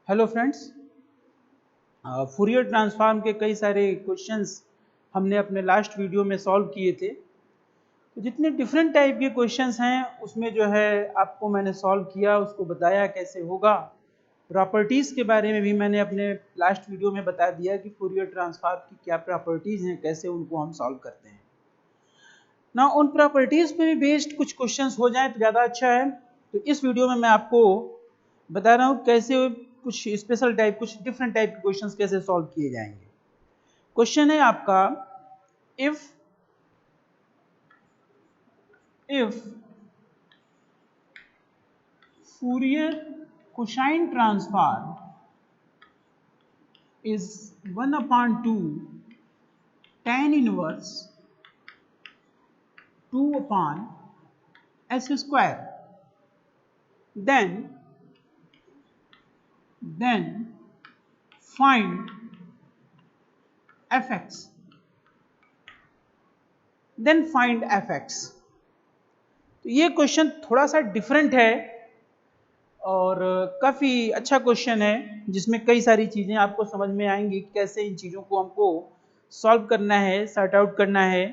Hello friends, Fourier transform के कई सारे क्वेश्चंस हमने अपने लास्ट वीडियो में सॉल्व किए थे। तो जितने डिफरेंट टाइप के क्वेश्चंस हैं उसमें जो है आपको मैंने सॉल्व किया, उसको बताया कैसे होगा। प्रॉपर्टीज़ के बारे में भी मैंने अपने लास्ट वीडियो में बता दिया कि फूरियर ट्रांसफॉर्म की क्या प्रॉपर्टीज़ हैं, कैसे उनको हम सॉल्व करते हैं ना। उन प्रॉपर्टीज़ पे भी बेस्ड कुछ क्वेश्चंस हो जाए तो ज़्यादा अच्छा है। तो इस वीडियो में मैं आपको बता रहा हूँ कैसे कुछ स्पेशल टाइप, कुछ डिफरेंट टाइप के क्वेश्चंस कैसे सॉल्व किए जाएंगे। क्वेश्चन है आपका, if Fourier cosine transform is 1/2 tan इनवर्स 2/s square, then find fx, तो ये क्वेश्चन थोड़ा सा डिफरेंट है और काफ़ी अच्छा क्वेश्चन है जिसमें कई सारी चीज़ें आपको समझ में आएंगी कैसे इन चीज़ों को हमको सॉल्व करना है, सॉर्ट आउट करना है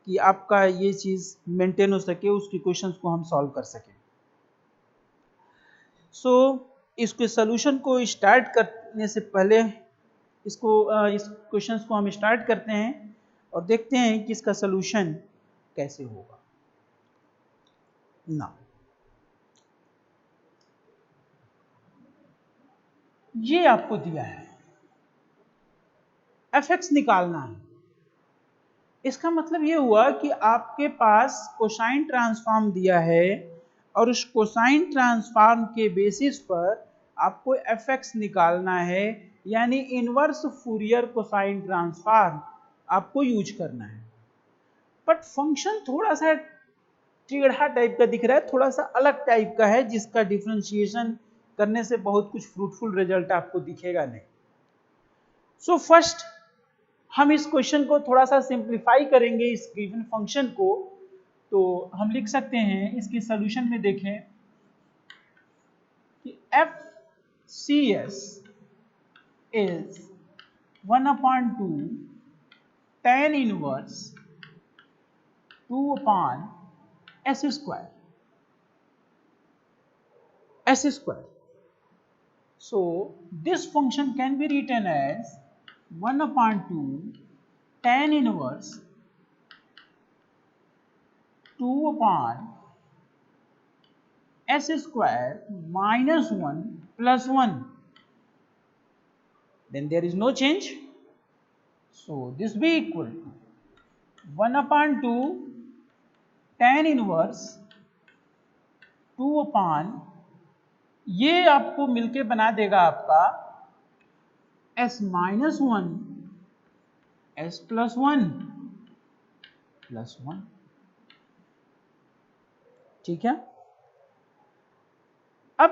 कि आपका ये चीज़ मेंटेन हो सके, उसकी क्वेश्चंस को हम सॉल्व कर सकें। सो इसके सॉल्यूशन को स्टार्ट करने से पहले इस क्वेश्चंस को हम स्टार्ट करते हैं और देखते हैं कि इसका सॉल्यूशन कैसे होगा ना। ये आपको दिया है, fx निकालना है। इसका मतलब ये हुआ कि आपके पास कोसाइन ट्रांसफॉर्म दिया है और उस कोसाइन ट्रांसफॉर्म के बेसिस पर आपको fx निकालना है, यानी इनवर्स फूरियर कोसाइन ट्रांसफॉर्म आपको यूज करना है। बट फंक्शन थोड़ा सा टेढ़ा टाइप का दिख रहा है, थोड़ा सा अलग टाइप का है जिसका डिफरेंशिएशन करने से बहुत कुछ फ्रूटफुल रिजल्ट आपको दिखेगा नहीं। सो फर्स्ट हम इस क्वेश्चन को थोड़ा सा सिंप्लीफाई करेंगे, इस गिवन फंक्शन को। तो हम लिख सकते हैं, इसके सॉल्यूशन में देखें कि FCS इज 1/2 tan इनवर्स 2/s square, So this function can be written as 1/2 tan inverse 2/s square minus 1 plus 1. Then there is no change. So this be equal to 1/2 tan inverse 2/, ये आपको मिलके बना देगा आपका s minus 1 s plus 1 plus 1। ठीक है। अब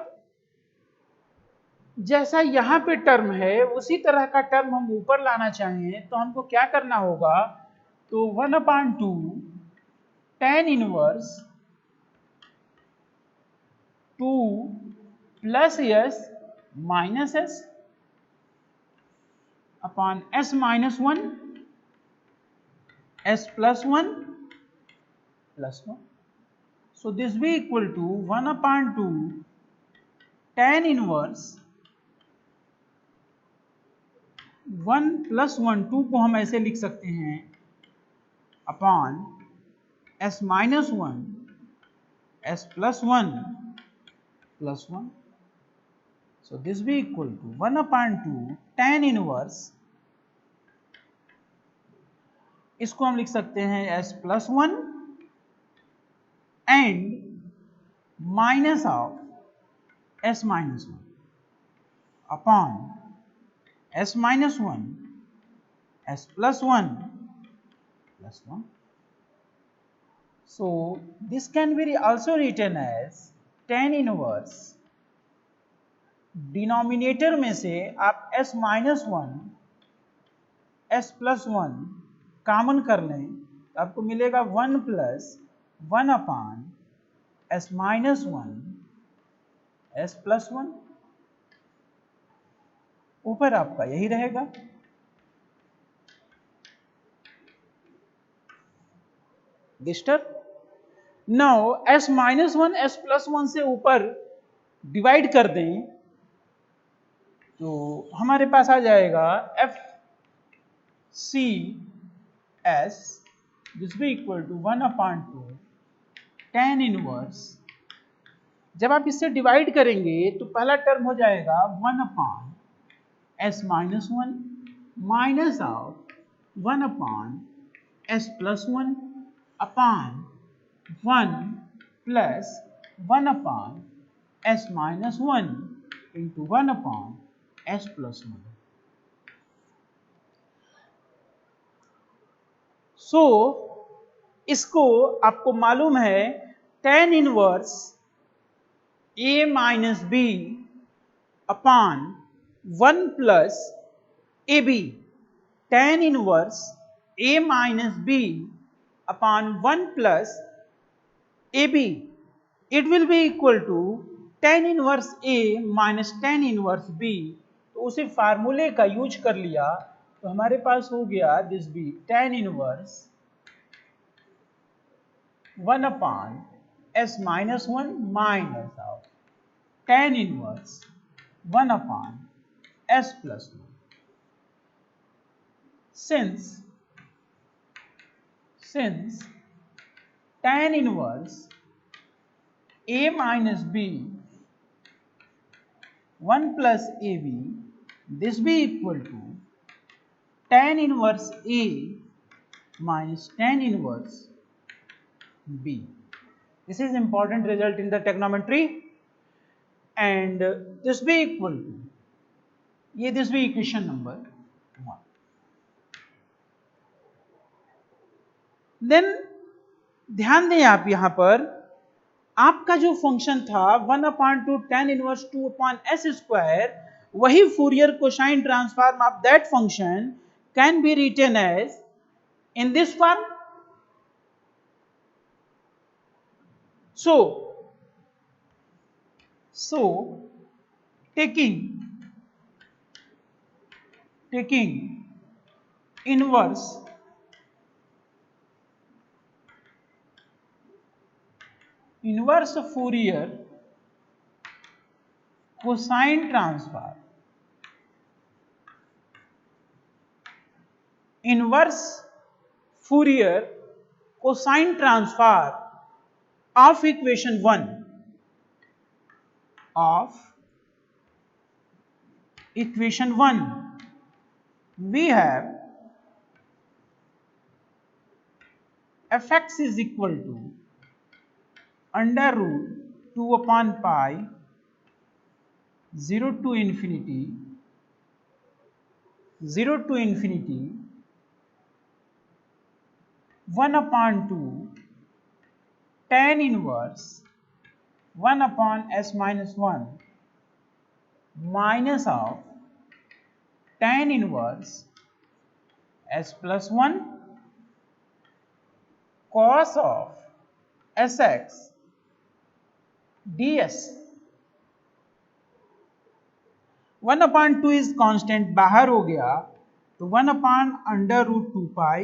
जैसा यहां पे टर्म है उसी तरह का टर्म हम ऊपर लाना चाहें तो हमको क्या करना होगा, तो 1/2 tan inverse 2 plus s minus s upon s minus 1 s plus 1 plus 1। So this be equal to 1/2 tan inverse 1 plus 1, 2 को हम ऐसे लिख सकते हैं upon s minus 1 s plus 1 plus 1। So this be equal to 1/2 tan inverse, इसको हम लिख सकते हैं s plus 1 and minus of s minus 1 upon s minus 1 s plus 1 plus 1। So this can be also written as tan inverse, denominator में से आप s minus 1 s plus 1 common कर लें तो आपको मिलेगा 1 plus 1 upon s minus 1 s plus 1। ऊपर आपका यही रहेगा। दिस्टर now s minus one s plus one से ऊपर डिवाइड कर दें तो हमारे पास आ जाएगा एफ सी एस दिस भी इक्वल टू 1/2 tan इनवर्स। जब आप इससे डिवाइड करेंगे तो पहला टर्म हो जाएगा 1/s minus one minus of 1/s plus one upon 1 plus 1/s minus one into 1/s plus one. So इसको आपको मालूम है tan inverse a minus B upon 1 plus A B. tan inverse a minus B upon 1 plus A B it will be equal to tan inverse a minus tan inverse b। तो उसी फार्मूले का use कर लिया तो हमारे पास हो गया this be tan inverse 1/s minus one minus of tan inverse 1/s plus one. Since tan inverse a minus b 1 plus ab this be equal to tan inverse a minus tan inverse b. This is important result in the trigonometry and this be equal to this be equation number 1. Then ध्यान दें आप यहां पर आपका जो function था 1/2 tan इनवर्स 2/s square वही Fourier cosine transform of that function can be written as in this form. So taking inverse Fourier cosine transform inverse Fourier cosine transform of equation 1 we have fx is equal to under root 2/pi 0 to infinity 1/2 tan inverse 1/s minus 1 minus of tan inverse s plus 1 cos of sx ds। 1/2 is constant बाहर हो गया तो 1/√2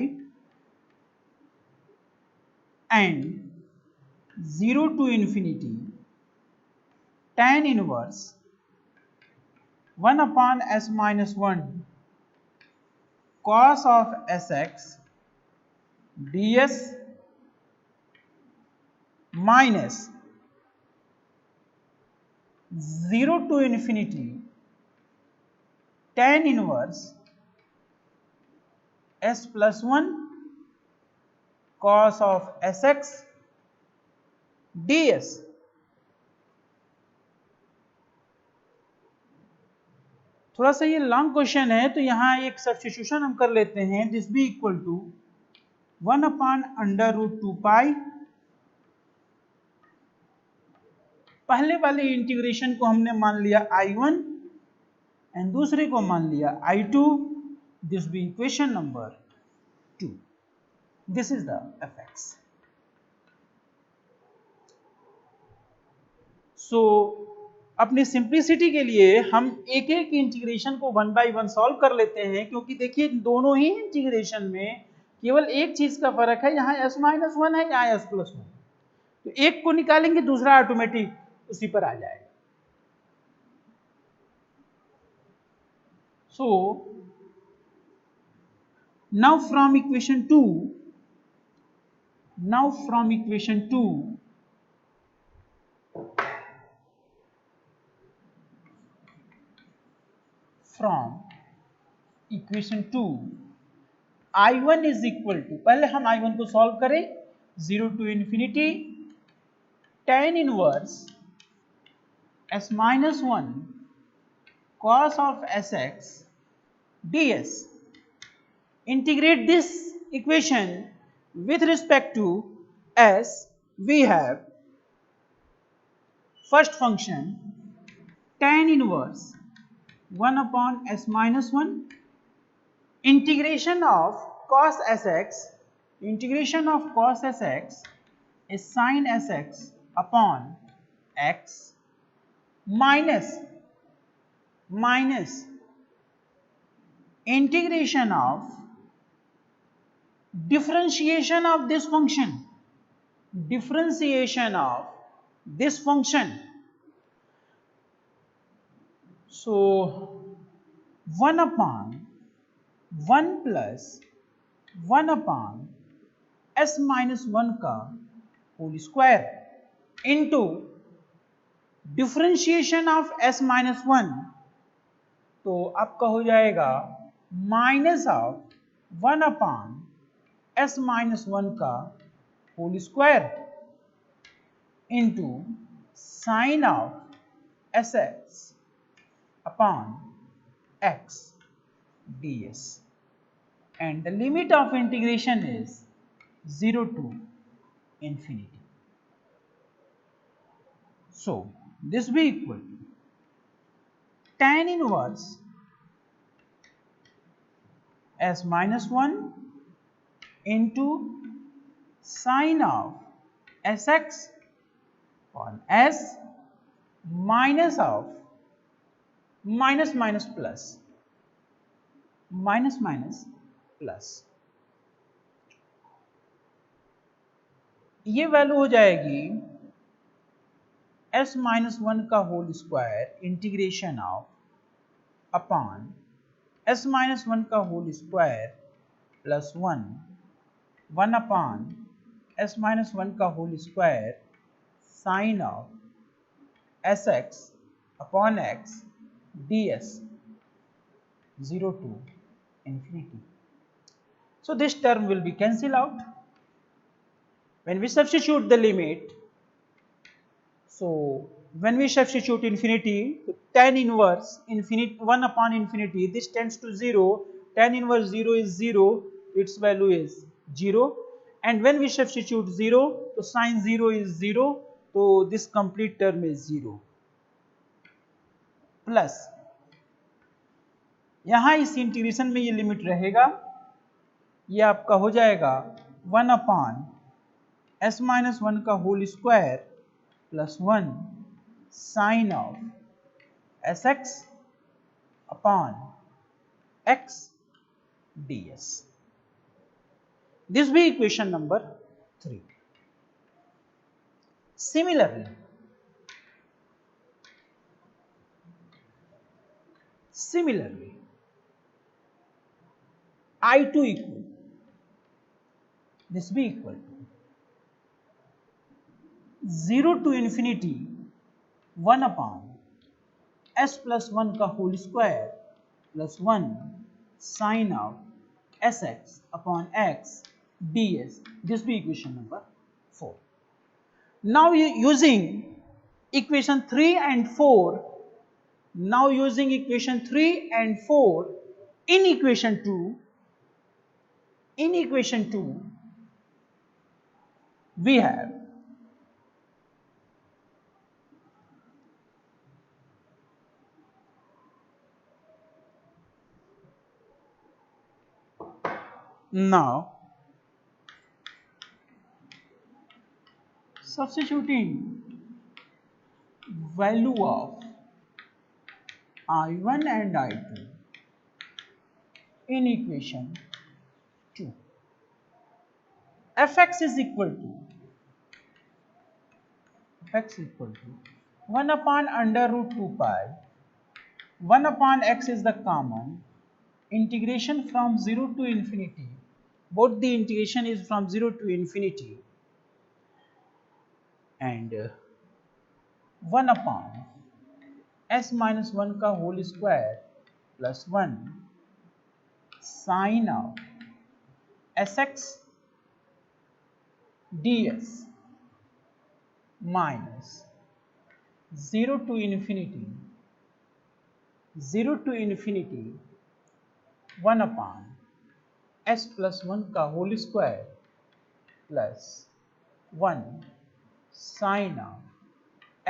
and 0 to infinity tan inverse 1/s minus 1 cos of sx ds minus 0 to infinity tan inverse s plus 1 cos of sx ds। थोड़ा सा ये long question है तो यहाँ एक सब्स्टिट्यूशन हम कर लेते हैं दिस बी इक्वल टू 1/√2 पहले वाले इंटीग्रेशन को हमने मान लिया I1 एंड दूसरे को मान लिया I2 this be equation number 2 this is the fx। So अपनी सिंप्लिसिटी के लिए हम एक एक इंटीग्रेशन को 1 बाय 1 सॉल्व कर लेते हैं, क्योंकि देखिए दोनों ही इंटीग्रेशन में केवल एक चीज का फर्क है, यहाँ s-1 है, यहाँ s+1, तो एक को निकालेंगे दूसरा ऑटोमेटिक उसी पर आ जाएगा। So now from equation 2, from equation 2 I1 is equal to, पहले हम I1 को सॉल्व करें, 0 to infinity tan inverse s-1 cos of sx ds. Integrate this equation with respect to s. We have first function tan inverse 1 upon s-1 integration of cos sx, integration of cos sx is sin sx upon x minus integration of differentiation of this function, so 1 upon 1 plus 1 upon s minus 1 का whole square into differentiation of s minus 1, तो आपका हो जाएगा minus of 1 upon s minus 1 का whole square into sine of S X upon x ds, and the limit of integration is 0 to infinity. So this will be equal to tan inverse s minus 1 into sine of sx on s minus of minus plus ये value हो जाएगी s minus 1 का whole square integration of upon s minus 1 का whole square plus 1 upon s minus 1 का whole square sine of S X upon X ds 0 to infinity. So this term will be cancelled out when we substitute the limit. So when we substitute infinity, tan inverse infinity 1 upon infinity, this tends to 0, tan inverse 0 is 0, its value is 0, and when we substitute 0, so sin 0 is 0, so this complete term is 0, plus यहाँ इस integration में ये limit रहेगा, ये आपका हो जाएगा 1 upon s minus 1 का whole square plus 1 sine of S X upon x ds. This will be equation number 3. Similarly, I2 equal, this will be equal to 0 to infinity 1 upon s plus 1 का whole square plus 1 sine of S X upon X ds. This will be equation number 4. Now using equation 3 and 4, in equation 2 we have now substituting value of I1 and I2 in equation 2. Fx is equal to 1 upon under root 2 pi, 1 upon x is the common, integration from 0 to infinity, both the integration is from 0 to infinity, and 1 upon s minus 1 का whole square plus 1 sin of sx ds minus 0 to infinity 1 upon s plus 1 का whole square plus 1 sin of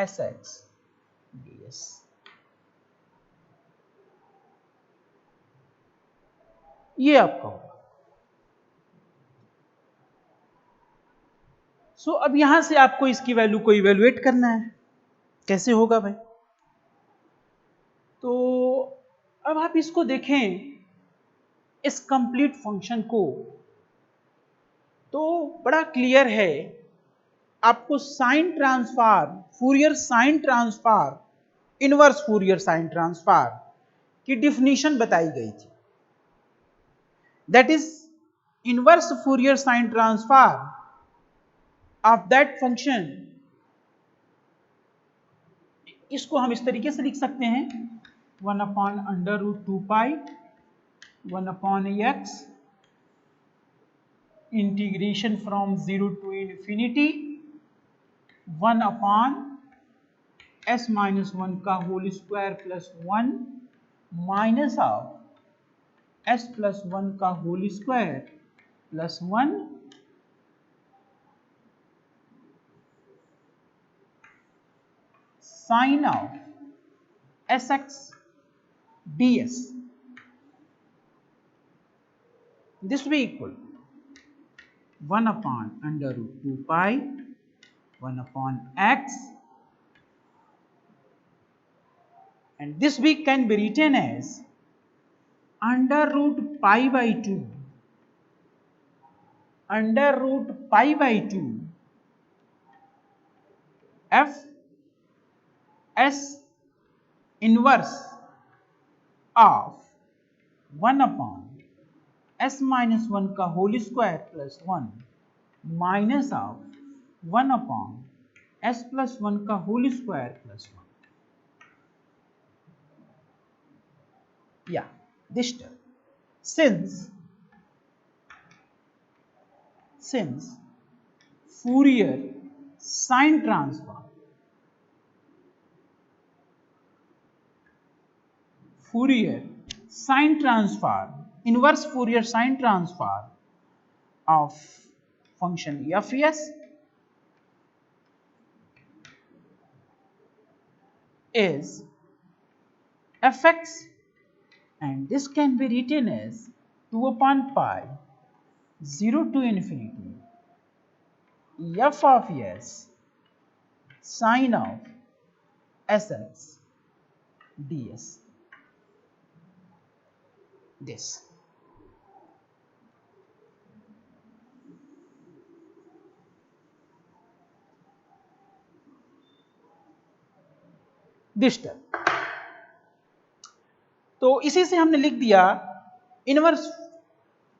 sx ds. ये आपका होगा. सो अब यहां से आपको इसकी वैल्यू को इवेलुएट करना है. कैसे होगा भाई? तो अब आप इसको देखें इस कंप्लीट फंक्शन को, तो बड़ा क्लियर है. आपको sine transform, Fourier sine transform, inverse Fourier sine transform की डिफिनीशन बताई गई थी. That is inverse Fourier sine transform of that function. इसको हम इस तरीके से लिख सकते हैं 1 upon under root 2 pi 1 upon X integration from 0 to infinity 1 upon s minus 1 का whole square plus 1 minus of s plus 1 का whole square plus 1 sin of sx ds. This will be equal 1 upon under root 2 pi 1 upon x, and this we can be written as under root pi by 2 under root pi by 2 f s inverse of 1 upon s minus 1 का whole square plus 1 minus of 1 upon s plus 1 का whole square plus 1. या this term since Fourier sine transform inverse Fourier sine transform of function fs is fx, and this can be written as 2 upon pi 0 to infinity f of s sine of sx ds. This term. तो इसी से हमने लिख दिया inverse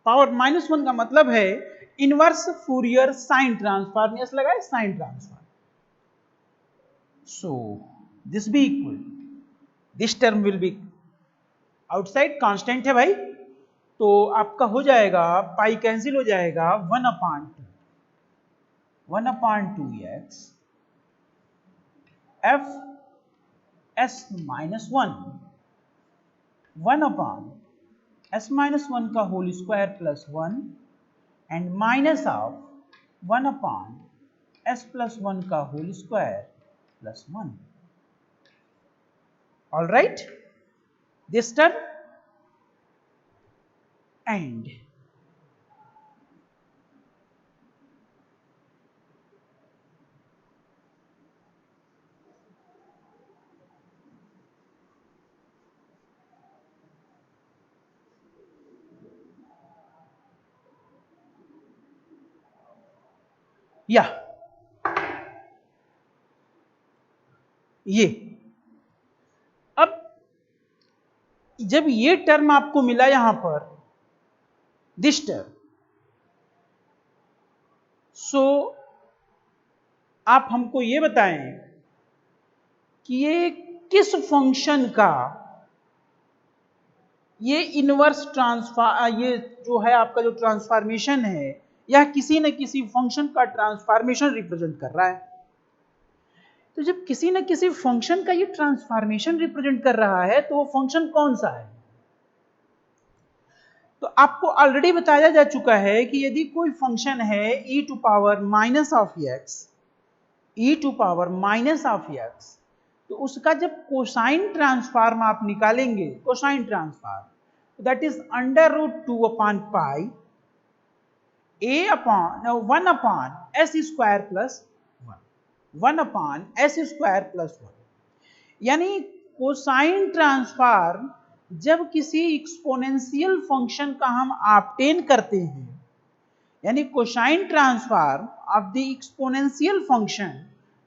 power minus 1 का मतलब है inverse Fourier sine transform. Yes लगा है sine transform. So this be equal, this term will be outside, constant है भाई, तो आपका हो जाएगा पाई कैंसिल हो जाएगा 1 upon 2 X F S minus 1 upon s minus 1 का whole square plus 1 and minus of 1 upon s plus 1 का whole square plus 1. All right, this term and या ये। अब जब ये टर्म आपको मिला यहां पर, दिस टर्म, सो आप हमको ये बताएं कि ये किस फंक्शन का ये इनवर्स ट्रांसफार, ये जो है आपका जो ट्रांसफॉर्मेशन है, यह किसी न किसी फंक्शन का ट्रांसफॉर्मेशन रिप्रेजेंट कर रहा है। तो जब किसी न किसी फंक्शन का ये ट्रांसफॉर्मेशन रिप्रेजेंट कर रहा है, तो वो फंक्शन कौन सा है? तो आपको ऑलरेडी बताया जा चुका है कि यदि कोई फंक्शन है e to power minus of X, e to power minus of X, तो उसका जब कोसाइन ट्रांसफॉर्म आप निकालेंगे, cosine transform, that is under root 2 upon pi a upon 1 upon S square plus 1 upon S square plus 1। यानी cosine transform जब किसी exponential function का हम ऑब्टेन करते हैं, यानी cosine transform of the exponential function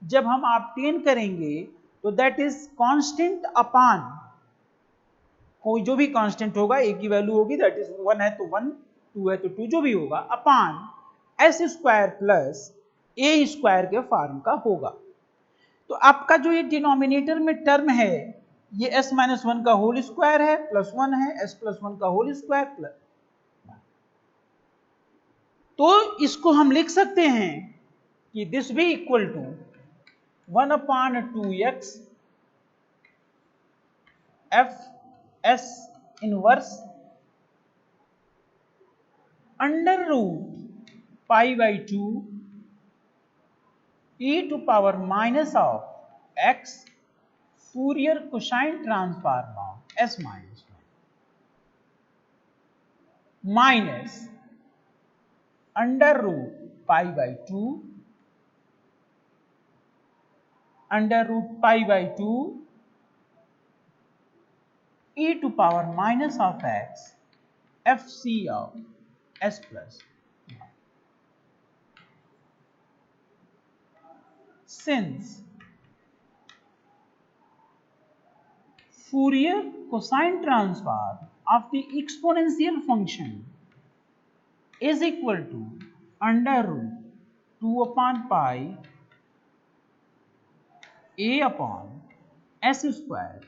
जब हम ऑब्टेन करेंगे, तो दैट इज कांस्टेंट अपॉन कोई जो भी कांस्टेंट होगा, ए की वैल्यू होगी, दैट इज 1 है तो 1, 2 है तो 2, जो भी होगा, अपॉन एस स्क्वायर प्लस ए स्क्वायर के फॉर्म का होगा। तो आपका जो ये डिनोमिनेटर में टर्म है, ये s माइनस 1 का होल स्क्वायर है, प्लस 1 है, s प्लस 1 का होल स्क्वायर प्लस, तो इसको हम लिख सकते हैं कि दिस भी equal to 1 upon 2x F S inverse under root pi by 2 e to power minus of x Fourier cosine transform of s minus 1 minus under root pi by 2 under root pi by 2 e to power minus of x F C of s plus. Since Fourier cosine transform of the exponential function is equal to under root 2 upon pi a upon s square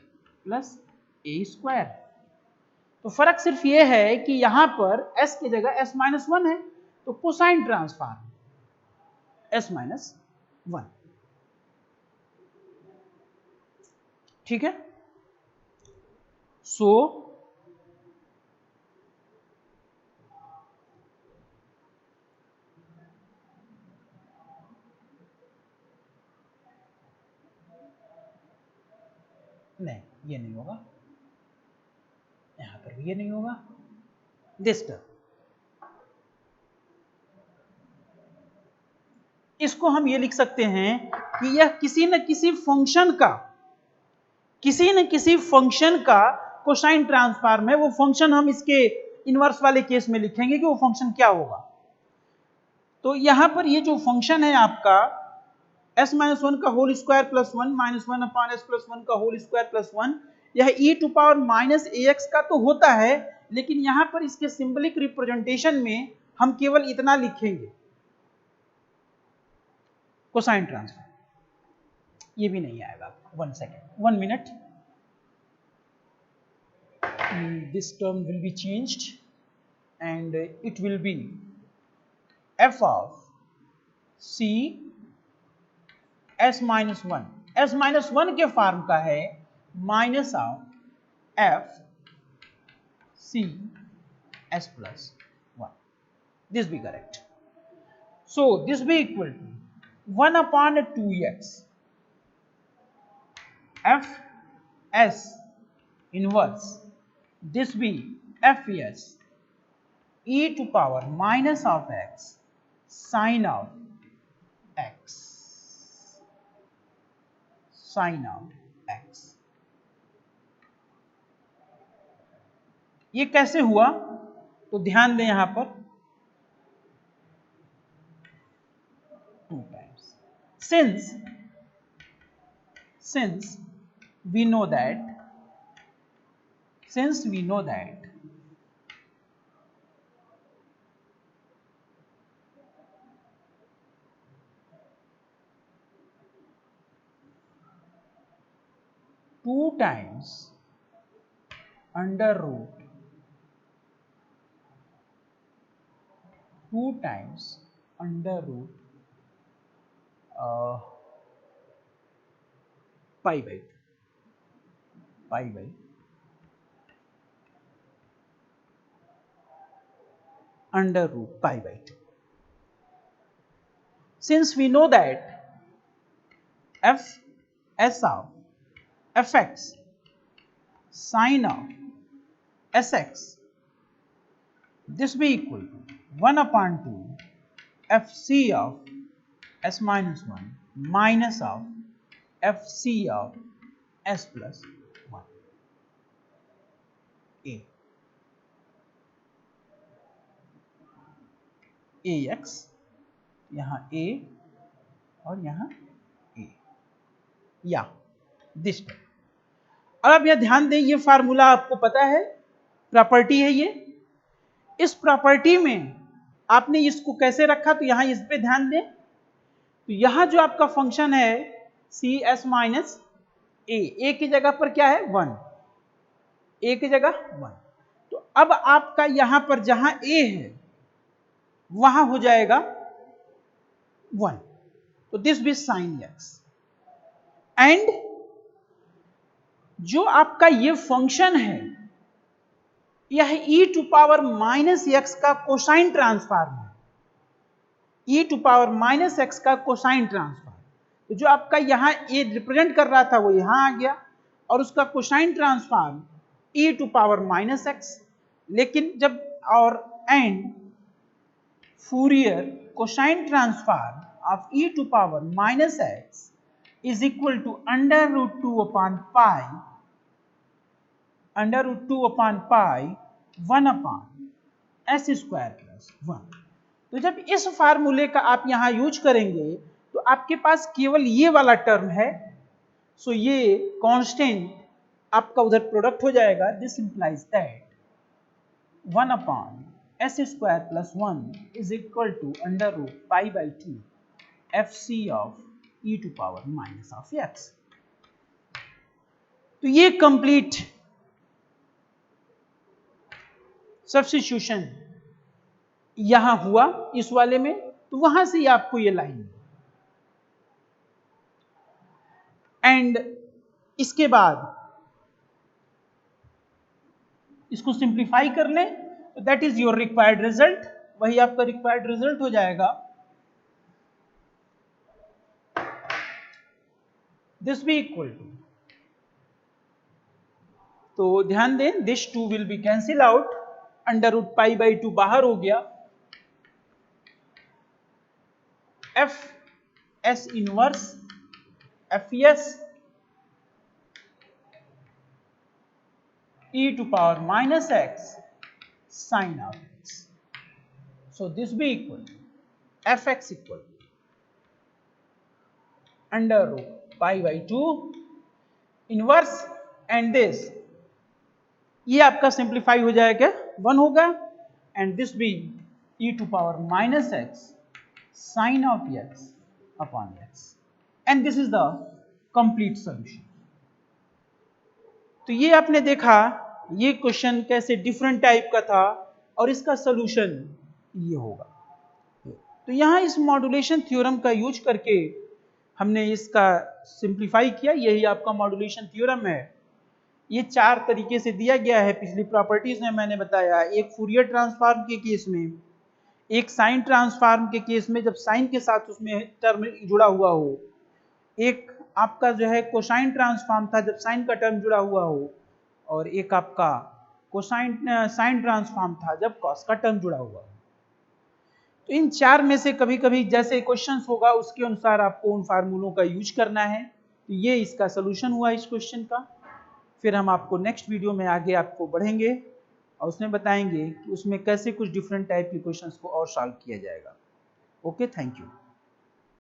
plus a square। तो फर्क सिर्फ ये है कि यहां पर s की जगह s माइनस 1 है, तो कोसाइन ट्रांसफॉर्म s माइनस 1। ठीक है, सो नहीं, ये नहीं होगा, यहां पर भी ये नहीं होगा, दिस टर्म, इसको हम ये लिख सकते हैं कि यह किसी न किसी फंक्शन का, किसी न किसी फंक्शन का कोसाइन ट्रांसफॉर्म है। वो फंक्शन हम इसके इनवर्स वाले केस में लिखेंगे कि वो फंक्शन क्या होगा। तो यहां पर ये जो फंक्शन है आपका s माइनस 1 का whole square plus 1 minus 1 upon S plus 1 का होल स्क्वायर प्लस 1, यह e to power minus ax का तो होता है, लेकिन यहां पर इसके सिंबलिक रिप्रेजेंटेशन में हम केवल इतना लिखेंगे, कोसाइन ट्रांसफॉर्म। ये भी नहीं आएगा, 1 second, 1 minute, this term will be changed and it will be f of c s minus 1, s minus 1 के फॉर्म का है minus of f c s plus 1, this be correct। so this be equal to 1 upon 2x f s inverse, this be fs e to power minus of x sin of x, sin of x। ये कैसे हुआ? तो ध्यान दें यहां पर, since we know that 2 times under root 2 times under root pi by under root pi by 2. Since we know that f s of fx sine of sx, this be equal to 1 upon 2 fc of s minus 1 minus of fc of s plus 1 ax, यहाँ a और यहाँ a, या this type. अब आप यह ध्यान दें, ये फार्मूला आपको पता है, प्रॉपर्टी है ये। इस प्रॉपर्टी में आपने इसको कैसे रखा, तो यहां इस पे ध्यान दें। तो यहां जो आपका फंक्शन है सी एस माइनस ए की जगह पर क्या है 1, ए की जगह 1। तो अब आपका यहां पर जहां ए है वहां हो जाएगा 1, तो this be sine X. And जो आपका ये फंक्शन है यह e to power minus X का कोसाइन ट्रांसफॉर्म है, e to power minus X का कोसाइन ट्रांसफॉर्म। तो जो आपका यहां ए रिप्रेजेंट कर रहा था वो यहां आ गया, और उसका cosine transform e to power minus X. लेकिन जब और and Fourier cosine transform of e to power minus X is equal to under root 2 upon pi, under root 2 upon pi 1 upon S square plus 1। तो जब इस फार्मूले का आप यहां यूज करेंगे तो आपके पास केवल ये वाला टर्म है, सो ये कांस्टेंट आपका उधर प्रोडक्ट हो जाएगा। This implies that 1 upon S square plus 1 is equal to under root pi by 2 F C of E to power minus of X. तो ये कंप्लीट सब्स्टिट्यूशन यहां हुआ इस वाले में, तो वहां से ही आपको ये लाइन, एंड इसके बाद इसको सिंप्लीफाई कर लें तो that is your required result, वही आपका रिक्वायर्ड रिजल्ट हो जाएगा। दिस बी इक्वल टू, तो ध्यान दें this 2 will be cancel out, under root pi by 2 बाहर हो गया, F S inverse F S e to power minus x sin of x. So this be equal to fx equal to under root pi by 2 inverse, and this ये आपका simplify हो जाएगा 1 होगा, and this be e to power minus x sin of x upon x, and this is the complete solution. तो ये आपने देखा ये क्वेश्चन कैसे डिफरेंट टाइप का था और इसका सॉल्यूशन ये होगा। तो यहां इस मॉड्यूलेशन थ्योरम का यूज करके हमने इसका सिंप्लीफाई किया। यही आपका मॉड्यूलेशन थ्योरम है। ये 4 तरीके से दिया गया है, पिछली प्रॉपर्टीज में मैंने बताया, एक फूरियर ट्रांसफॉर्म के केस में, एक साइन ट्रांसफॉर्म के केस में जब साइन के साथ उसमें टर्म जुड़ा हुआ हो, एक आपका जो है कोसाइन ट्रांसफॉर्म था जब साइन का टर्म जुड़ा हुआ हो, और एक आपका कोसाइन साइन ट्रांसफॉर्म था जब कॉस का टर्म जुड़ा हुआ हो। तो इन 4 में से कभी कभी जैसे क्वेश्चंस होगा उसके अनुसार आपको उन फार्मूलों का यूज करना है। तो ये इसका सलूशन हुआ इस क्वेश्चन का। फिर हम आपको नेक्स्ट वीडियो में आगे आपको बढ़ेंगे और उसमें बताएंगे कि उसमें कैसे कुछ डिफरेंट टाइप के क्वेश्चंस को और सॉल्व किया जाएगा। Okay, thank you.